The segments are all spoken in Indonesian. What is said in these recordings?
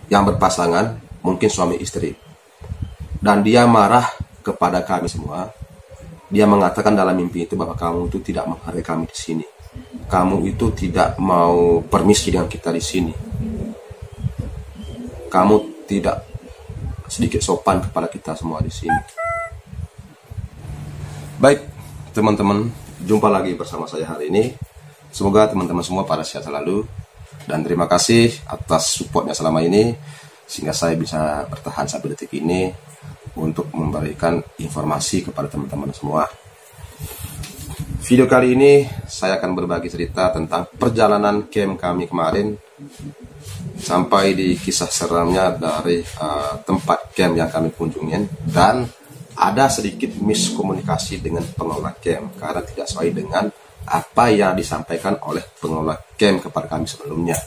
yang berpasangan, mungkin suami istri. Dan dia marah kepada kami semua. Dia mengatakan dalam mimpi itu bahwa kamu itu tidak menghargai kami di sini. Kamu itu tidak mau permisi dengan kita di sini. Kamu tidak sedikit sopan kepada kita semua di sini. Baik, teman-teman, jumpa lagi bersama saya hari ini. Semoga teman-teman semua pada sehat selalu. Dan terima kasih atas supportnya selama ini, sehingga saya bisa bertahan sampai detik ini untuk memberikan informasi kepada teman-teman semua. Video kali ini saya akan berbagi cerita tentang perjalanan camp kami kemarin sampai di kisah seramnya dari tempat camp yang kami kunjungin, dan ada sedikit miskomunikasi dengan pengelola camp karena tidak sesuai dengan apa yang disampaikan oleh pengelola camp kepada kami sebelumnya.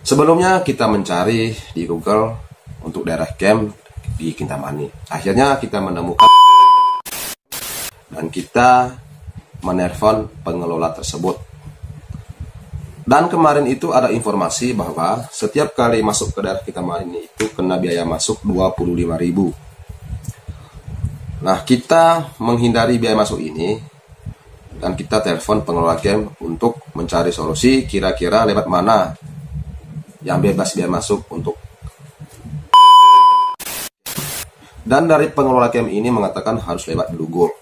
Sebelumnya kita mencari di Google untuk daerah camp di Kintamani. Akhirnya kita menemukan dan kita menelpon pengelola tersebut. Dan kemarin itu ada informasi bahwa setiap kali masuk ke daerah Kintamani itu kena biaya masuk 25.000. Nah, kita menghindari biaya masuk ini dan kita telepon pengelola camp untuk mencari solusi kira-kira lewat mana yang bebas biaya masuk untuk. Dan dari pengelola camp ini mengatakan harus lewat Bedugul.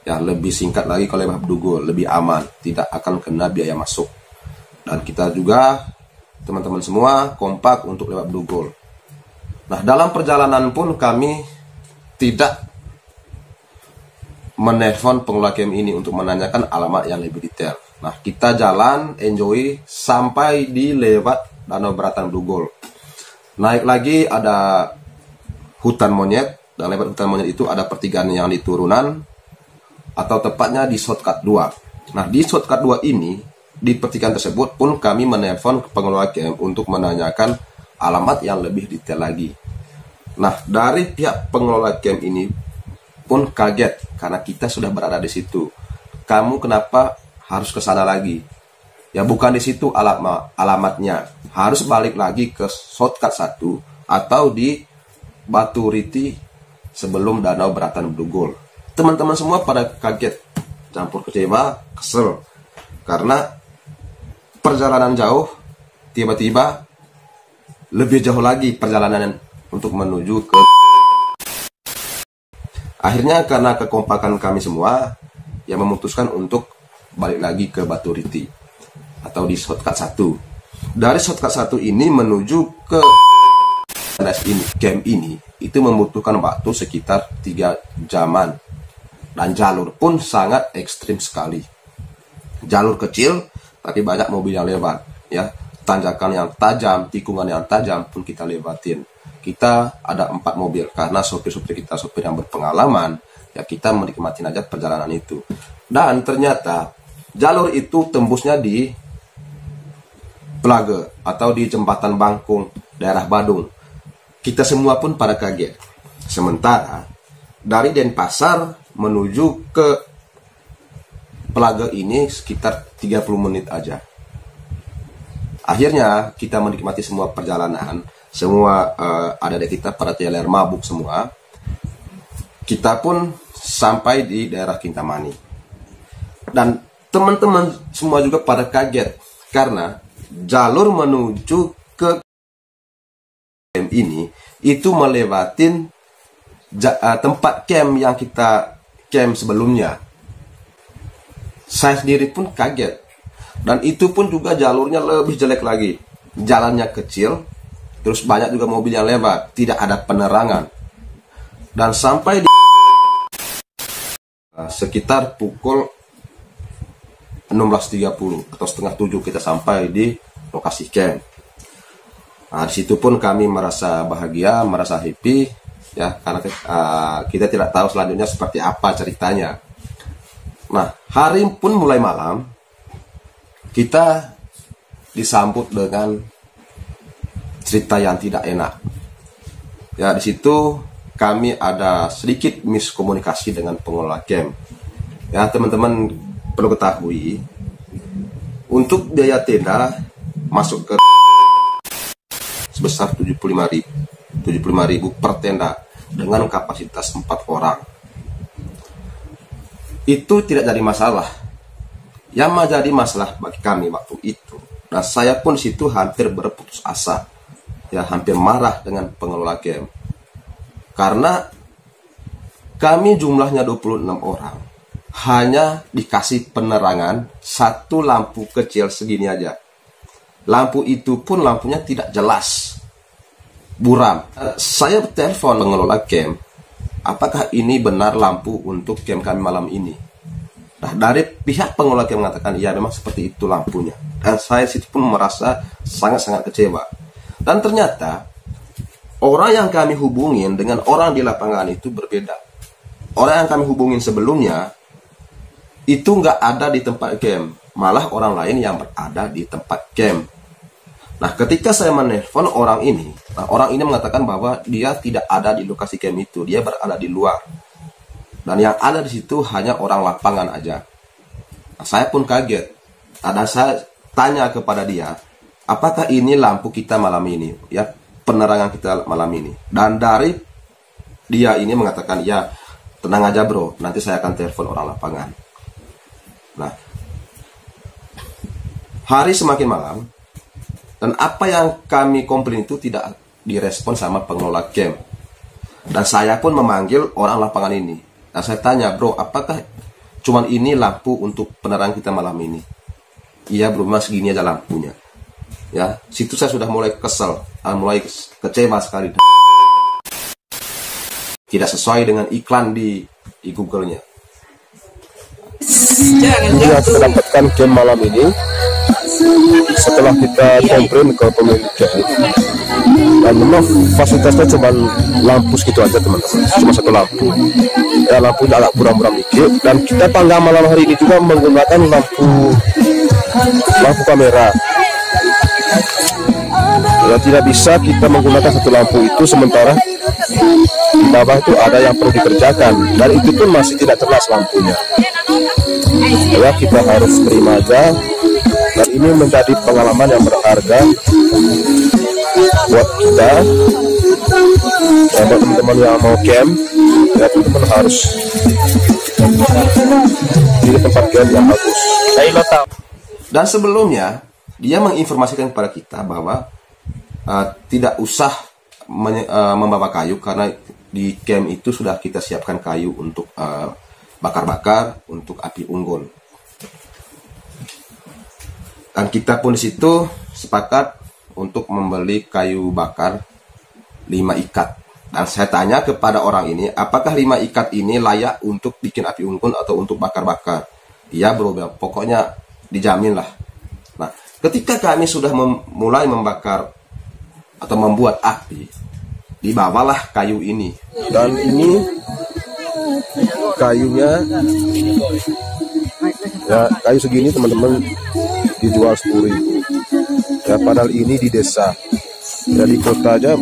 Ya, lebih singkat lagi kalau lewat Bedugul, lebih aman, tidak akan kena biaya masuk. Dan kita juga, teman-teman semua, kompak untuk lewat Bedugul. Nah, dalam perjalanan pun kami tidak menelpon pengelola camp ini untuk menanyakan alamat yang lebih detail. Nah, kita jalan, enjoy, sampai di lewat Danau Beratan Bedugul. Naik lagi ada hutan monyet, dan lewat hutan monyet itu ada pertigaan yang di turunan, atau tepatnya di shortcut 2. Nah, di shortcut 2 ini, di pertigaan tersebut pun kami menelpon ke pengelola camp untuk menanyakan alamat yang lebih detail lagi. Nah, dari pihak pengelola camp ini pun kaget karena kita sudah berada di situ. Kamu kenapa harus ke sana lagi? Ya, bukan di situ alamatnya. Harus balik lagi ke shortcut 1 atau di Batu Riti sebelum Danau Beratan Bedugul. Teman-teman semua pada kaget, campur kecewa, kesel karena perjalanan jauh, tiba-tiba lebih jauh lagi perjalanan untuk menuju ke. Akhirnya karena kekompakan kami semua, yang memutuskan untuk balik lagi ke Batu Riti atau di shortcut 1. Dari shortcut 1 ini menuju ke camp ini itu membutuhkan waktu sekitar 3 jaman. Dan jalur pun sangat ekstrim sekali. Jalur kecil tapi banyak mobil yang lewat, ya. Tanjakan yang tajam, tikungan yang tajam pun kita lewatin. Kita ada 4 mobil karena sopir-sopir kita sopir yang berpengalaman, ya kita menikmati aja perjalanan itu. Dan ternyata jalur itu tembusnya di Pelage atau di Jembatan Bangkung, daerah Badung. Kita semua pun pada kaget. Sementara dari Denpasar menuju ke Pelage ini sekitar 30 menit aja. Akhirnya kita menikmati semua perjalanan. Semua adik-adik kita pada teler mabuk semua. Kita pun sampai di daerah Kintamani. Dan teman-teman semua juga pada kaget karena jalur menuju ke camp ini itu melewatin tempat camp yang kita camp sebelumnya. Saya sendiri pun kaget. Dan itu pun juga jalurnya lebih jelek lagi. Jalannya kecil, terus banyak juga mobil yang lewat, tidak ada penerangan. Dan sampai di sekitar pukul 16.30 atau setengah 7 kita sampai di lokasi camp. Nah, di situ pun kami merasa bahagia, merasa happy, ya, karena kita tidak tahu selanjutnya seperti apa ceritanya. Nah, hari pun mulai malam, kita disambut dengan cerita yang tidak enak. Ya, di situ kami ada sedikit miskomunikasi dengan pengelola camp. Ya, teman-teman perlu ketahui, untuk biaya tenda masuk ke sebesar 75.000 per tenda dengan kapasitas 4 orang. Itu tidak jadi masalah. Yang menjadi masalah bagi kami waktu itu, dan saya pun situ hampir berputus asa, ya hampir marah dengan pengelola camp, karena kami jumlahnya 26 orang, hanya dikasih penerangan satu lampu kecil segini aja. Lampu itu pun lampunya tidak jelas, buram. Saya telepon pengelola camp, apakah ini benar lampu untuk camp kami malam ini? Nah, dari pihak pengelola camp mengatakan, ya memang seperti itu lampunya. Dan saya situ pun merasa sangat-sangat kecewa. Dan ternyata, orang yang kami hubungin dengan orang di lapangan itu berbeda. Orang yang kami hubungin sebelumnya, itu nggak ada di tempat camp. Malah orang lain yang berada di tempat camp. Nah, ketika saya menelpon orang ini, orang ini mengatakan bahwa dia tidak ada di lokasi camp itu, dia berada di luar. Dan yang ada di situ hanya orang lapangan aja. Nah, saya pun kaget. Ada saya tanya kepada dia, apakah ini lampu kita malam ini? Ya, penerangan kita malam ini. Dan dari dia ini mengatakan, ya tenang aja bro, nanti saya akan telepon orang lapangan. Nah, hari semakin malam, dan apa yang kami komplain itu tidak direspon sama pengelola camp. Dan saya pun memanggil orang lapangan ini. Dan saya tanya, bro, apakah cuman ini lampu untuk penerang kita malam ini? Iya bro, mas gini aja lampunya. Ya, situ saya sudah mulai kesel, mulai kecewa sekali. Tidak sesuai dengan iklan di Google-nya. Ini yang kita dapatkan camp malam ini setelah kita komplain ke pemilik camp. Dan memang fasilitasnya cuma lampu segitu aja teman-teman, cuma satu lampu. Ya, lampunya agak buram-buram dikit. Dan kita panggang malam hari ini juga menggunakan lampu kamera. Ya, tidak bisa kita menggunakan satu lampu itu sementara di bawah itu ada yang perlu dikerjakan, dan itu pun masih tidak jelas lampunya. Ya, kita harus terima aja. Dan ini menjadi pengalaman yang berharga buat kita. Ya, buat teman-teman yang mau camp, ya teman-teman harus di tempat camp yang bagus. Dan sebelumnya dia menginformasikan kepada kita bahwa tidak usah membawa kayu, karena di camp itu sudah kita siapkan kayu untuk bakar-bakar untuk api unggun. Dan kita pun di situ sepakat untuk membeli kayu bakar 5 ikat. Dan saya tanya kepada orang ini, apakah 5 ikat ini layak untuk bikin api unggun atau untuk bakar-bakar? Iya bro, pokoknya dijamin lah. Nah, ketika kami sudah mulai membakar atau membuat api, dibawalah kayu ini. Dan ini kayunya, ya kayu segini teman-teman dijual 10.000. Ya, padahal ini di desa. Ya, di kota aja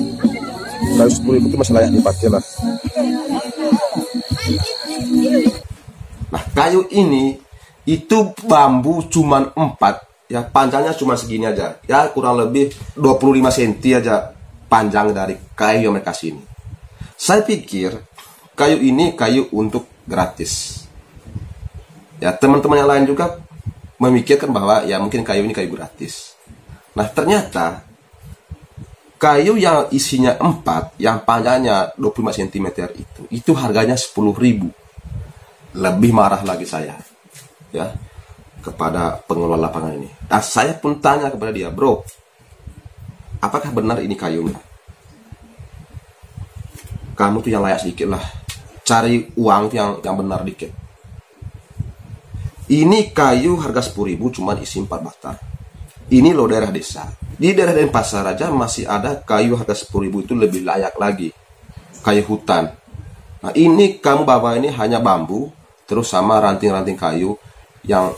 kayu 10.000 itu masih layak dipakai lah. Nah, kayu ini itu bambu cuman 4, ya panjangnya cuma segini aja, ya kurang lebih 25 cm aja panjang dari kayu yang mereka sini. Saya pikir kayu ini kayu untuk gratis. Ya, teman-teman yang lain juga memikirkan bahwa ya mungkin kayu ini kayu gratis. Nah, ternyata kayu yang isinya 4, yang panjangnya 25 cm itu harganya 10.000. Lebih marah lagi saya, ya, kepada pengelola lapangan ini. Dan saya pun tanya kepada dia, bro, apakah benar ini kayunya? Kamu tuh yang layak sedikit lah, cari uang tuh yang benar dikit. Ini kayu harga 10.000 cuma isi 4 batang. Ini loh daerah desa. Di daerah Denpasar aja masih ada kayu harga 10.000 itu lebih layak lagi, kayu hutan. Nah, ini kamu bawa ini hanya bambu terus sama ranting-ranting kayu yang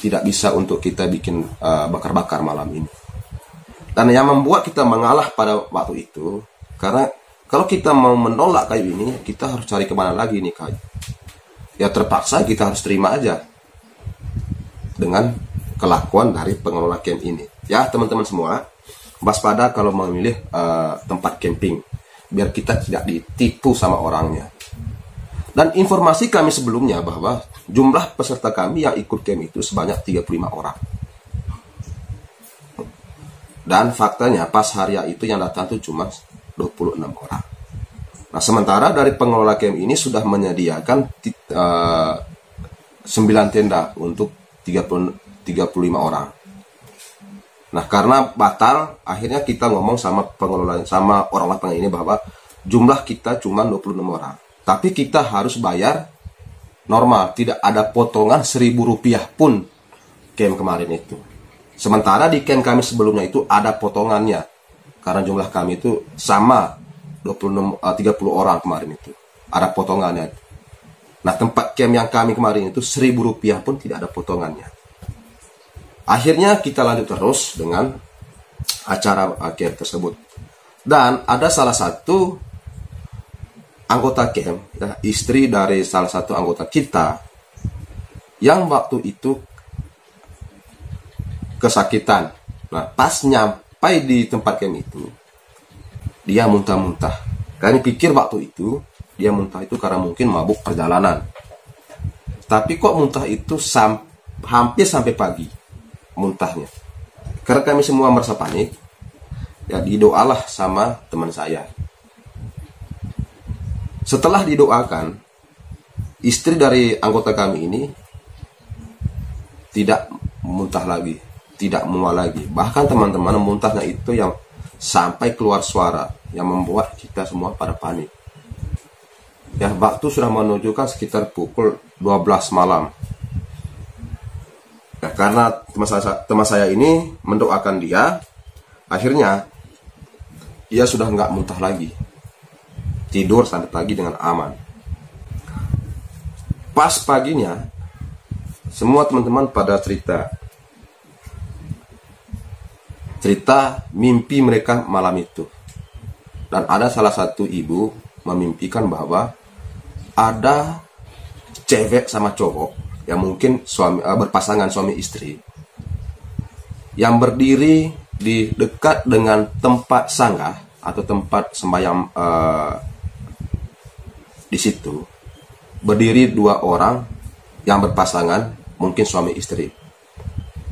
tidak bisa untuk kita bikin bakar-bakar malam ini. Dan yang membuat kita mengalah pada waktu itu, karena kalau kita mau menolak kayu ini, kita harus cari kemana lagi nih kayu. Ya terpaksa kita harus terima aja dengan kelakuan dari pengelola camp ini. Ya teman-teman semua, waspada kalau memilih tempat camping, biar kita tidak ditipu sama orangnya. Dan informasi kami sebelumnya bahwa jumlah peserta kami yang ikut camp itu sebanyak 35 orang. Dan faktanya pas hari itu yang datang itu cuma 26 orang. Nah, sementara dari pengelola camp ini sudah menyediakan 9 tenda untuk 35 orang. Nah, karena batal, akhirnya kita ngomong sama pengelola, sama orang lapangan ini bahwa jumlah kita cuma 26 orang. Tapi kita harus bayar normal, tidak ada potongan Rp1.000 pun camp kemarin itu. Sementara di camp kami sebelumnya itu ada potongannya, karena jumlah kami itu sama 30 orang kemarin itu, ada potongannya. Nah, tempat camp yang kami kemarin itu Rp1.000 pun tidak ada potongannya. Akhirnya kita lanjut terus dengan acara camp tersebut. Dan ada salah satu anggota camp, ya, istri dari salah satu anggota kita, yang waktu itu kesakitan. Nah, pas nyampai di tempat camp itu, dia muntah-muntah. Kami pikir waktu itu dia muntah itu karena mungkin mabuk perjalanan. Tapi kok muntah itu hampir sampai pagi muntahnya. Karena kami semua merasa panik, ya didoalah sama teman saya. Setelah didoakan, istri dari anggota kami ini tidak muntah lagi, tidak mual lagi. Bahkan teman-teman muntahnya itu yang sampai keluar suara, yang membuat kita semua pada panik. Ya, waktu sudah menunjukkan sekitar pukul 12 malam. Ya, karena teman saya ini mendoakan dia, akhirnya dia sudah nggak muntah lagi. Tidur sampai pagi dengan aman. Pas paginya, semua teman-teman pada cerita mimpi mereka malam itu. Dan ada salah satu ibu memimpikan bahwa ada cewek sama cowok yang mungkin berpasangan suami istri, yang berdiri di dekat dengan tempat sanggah atau tempat sembahyang. Di situ berdiri 2 orang yang berpasangan, mungkin suami istri,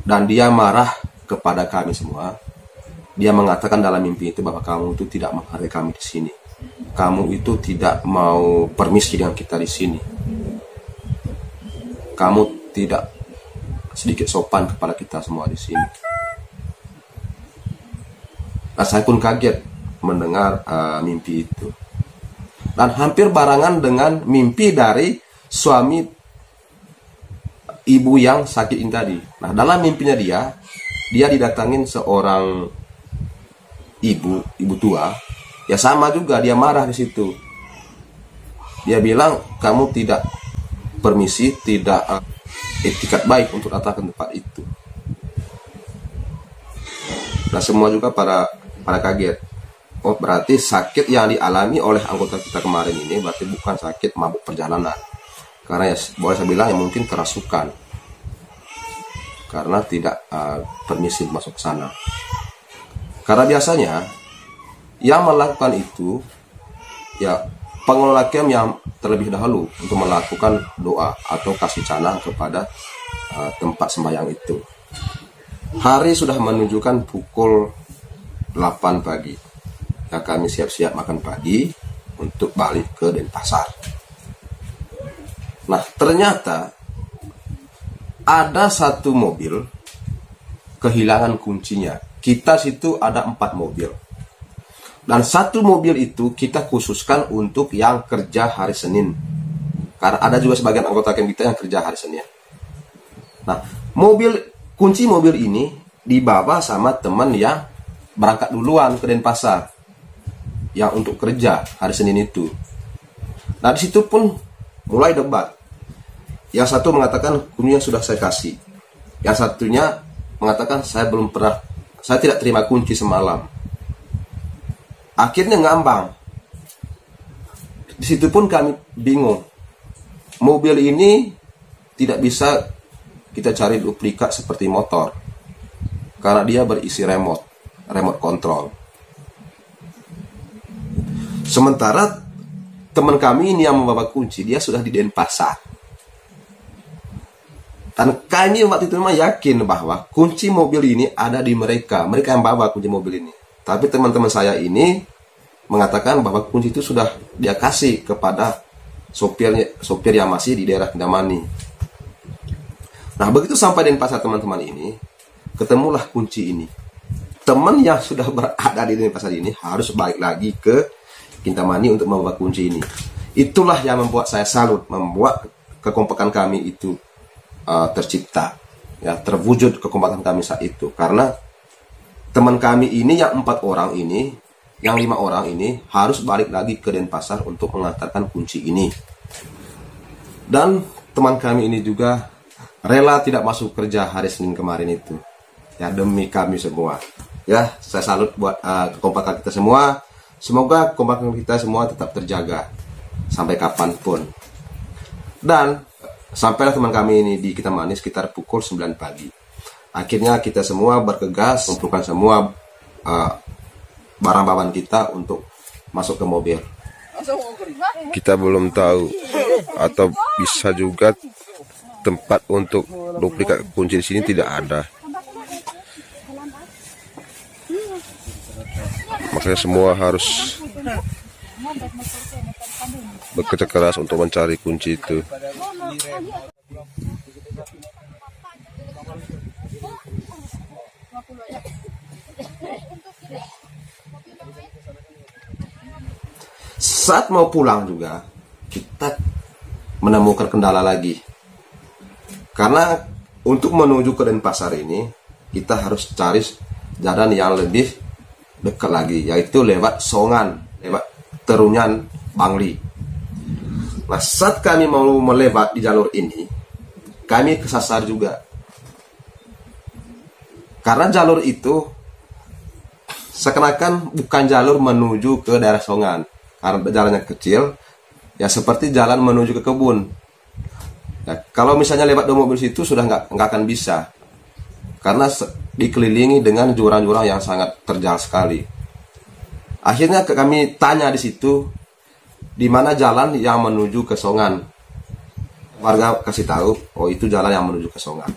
dan dia marah kepada kami semua. Dia mengatakan dalam mimpi itu bahwa kamu itu tidak menghargai kami di sini, kamu itu tidak mau permisi dengan kita di sini, kamu tidak sedikit sopan kepada kita semua di sini. Nah, saya pun kaget mendengar mimpi itu. Dan hampir barengan dengan mimpi dari suami ibu yang sakit ini tadi. Nah, dalam mimpinya dia didatangin seorang ibu tua. Ya sama juga, dia marah di situ. Dia bilang kamu tidak permisi, tidak etikat baik untuk datang ke tempat itu. Nah, semua juga pada kaget. Oh, berarti sakit yang dialami oleh anggota kita kemarin ini berarti bukan sakit mabuk perjalanan. Karena ya boleh saya bilang ya mungkin kerasukan. Karena tidak permisi masuk ke sana. Karena biasanya yang melakukan itu ya pengelola camp yang terlebih dahulu untuk melakukan doa atau kasih canang kepada tempat sembahyang itu. Hari sudah menunjukkan pukul 8 pagi. Ya, kami siap-siap makan pagi untuk balik ke Denpasar. Nah, ternyata ada satu mobil kehilangan kuncinya. Kita situ ada 4 mobil. Dan satu mobil itu kita khususkan untuk yang kerja hari Senin. Karena ada juga sebagian anggota camp kita yang kerja hari Senin. Nah, kunci mobil ini dibawa sama teman yang berangkat duluan ke Denpasar, yang untuk kerja hari Senin itu. Nah, di situ pun mulai debat. Yang satu mengatakan kuncinya sudah saya kasih. Yang satunya mengatakan saya tidak terima kunci semalam. Akhirnya ngambang. Di situ pun kami bingung. Mobil ini tidak bisa kita cari duplikat seperti motor, karena dia berisi remote. remote control. Sementara teman kami ini yang membawa kunci, dia sudah di Denpasar. Dan kami waktu itu memang yakin bahwa kunci mobil ini ada di mereka. Mereka yang bawa kunci mobil ini. Tapi teman-teman saya ini mengatakan bahwa kunci itu sudah dia kasih kepada sopir yang masih di daerah Kintamani. Nah, begitu sampai Denpasar teman-teman ini, ketemulah kunci ini. Teman yang sudah berada di Denpasar ini harus balik lagi ke Kintamani untuk membawa kunci ini. Itulah yang membuat saya salut, membuat kekompakan kami itu tercipta, ya, terwujud kekompakan kami saat itu. Karena teman kami ini yang 4 orang ini, yang 5 orang ini harus balik lagi ke Denpasar untuk mengantarkan kunci ini. Dan teman kami ini juga rela tidak masuk kerja hari Senin kemarin itu, ya, demi kami semua. Ya, saya salut buat kekompakan kita semua. Semoga kekompakan kita semua tetap terjaga sampai kapanpun. Dan sampailah teman kami ini di Kintamani sekitar pukul 9 pagi. Akhirnya kita semua bergegas mengumpulkan semua barang-barang kita untuk masuk ke mobil. Kita belum tahu, atau bisa juga tempat untuk duplikat kunci di sini tidak ada. Makanya semua harus bekerja keras untuk mencari kunci itu. Saat mau pulang juga kita menemukan kendala lagi. Karena untuk menuju ke Denpasar ini kita harus cari jalan yang lebih dekat lagi, yaitu lewat Songan, lewat Terunyan, Bangli. Nah, saat kami mau melewat di jalur ini, kami kesasar juga. Karena jalur itu seakan-akan bukan jalur menuju ke daerah Songan. Karena jalannya kecil, ya seperti jalan menuju ke kebun. Nah, kalau misalnya lewat dua mobil situ sudah nggak akan bisa. Karena dikelilingi dengan jurang-jurang yang sangat terjal sekali. Akhirnya kami tanya di situ, di mana jalan yang menuju ke Songan. Warga kasih tahu, oh itu jalan yang menuju ke Songan.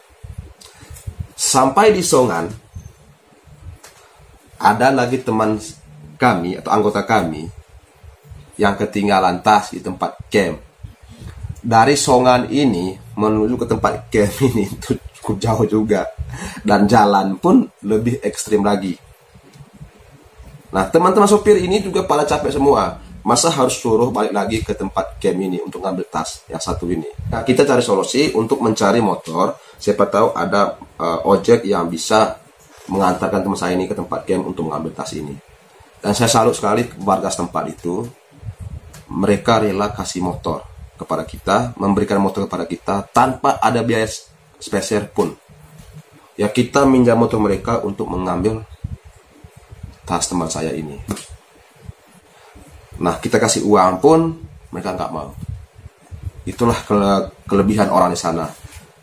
Sampai di Songan, ada lagi teman kami atau anggota kami yang ketinggalan tas di tempat camp. Dari Songan ini menuju ke tempat camp ini itu cukup jauh juga, dan jalan pun lebih ekstrim lagi. Nah, teman-teman sopir ini juga pada capek semua. Masa harus suruh balik lagi ke tempat camp ini untuk ngambil tas yang satu ini. Nah, kita cari solusi untuk mencari motor. Siapa tahu ada ojek yang bisa mengantarkan teman saya ini ke tempat camp untuk mengambil tas ini. Dan saya salut sekali warga setempat itu. Mereka rela kasih motor kepada kita, memberikan motor kepada kita tanpa ada biaya spesial pun. Ya, kita minjam motor mereka untuk mengambil tas teman saya ini. Nah, kita kasih uang pun mereka nggak mau. Itulah kelebihan orang di sana.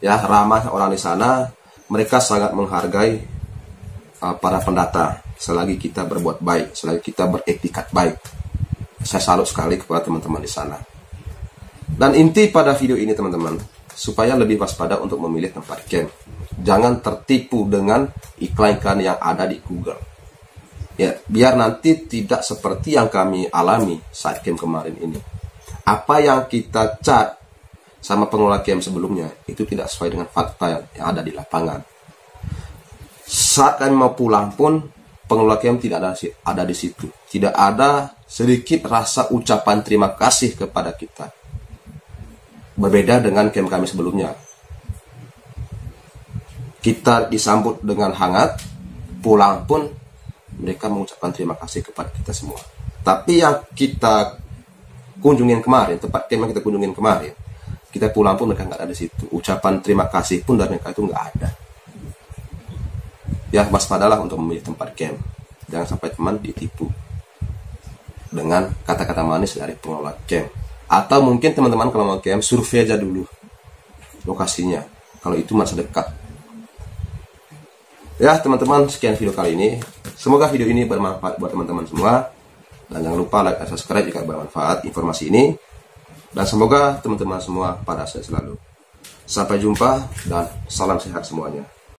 Ya, ramah orang di sana. Mereka sangat menghargai para pendatang selagi kita berbuat baik, selagi kita beretikat baik. Saya salut sekali kepada teman-teman di sana. Dan inti pada video ini teman-teman, supaya lebih waspada untuk memilih tempat camp. Jangan tertipu dengan iklan-iklan yang ada di Google. Ya, biar nanti tidak seperti yang kami alami saat camp kemarin ini. Apa yang kita chat sama pengelola camp sebelumnya itu tidak sesuai dengan fakta yang ada di lapangan. Saat kami mau pulang pun pengelola camp tidak ada di situ. Tidak ada sedikit rasa ucapan terima kasih kepada kita. Berbeda dengan camp kami sebelumnya. Kita disambut dengan hangat, pulang pun mereka mengucapkan terima kasih kepada kita semua. Tapi yang kita kunjungin kemarin, tempat camp yang kita kunjungin kemarin, kita pulang pun mereka nggak ada di situ. Ucapan terima kasih pun dari mereka itu nggak ada. Ya, waspadalah untuk memilih tempat camp. Jangan sampai teman ditipu dengan kata-kata manis dari pengelola camp. Atau mungkin teman-teman kalau mau camp, survei aja dulu lokasinya, kalau itu masih dekat. Ya teman-teman, sekian video kali ini. Semoga video ini bermanfaat buat teman-teman semua. Dan jangan lupa like dan subscribe jika bermanfaat informasi ini. Dan semoga teman-teman semua pada sehat selalu. Sampai jumpa dan salam sehat semuanya.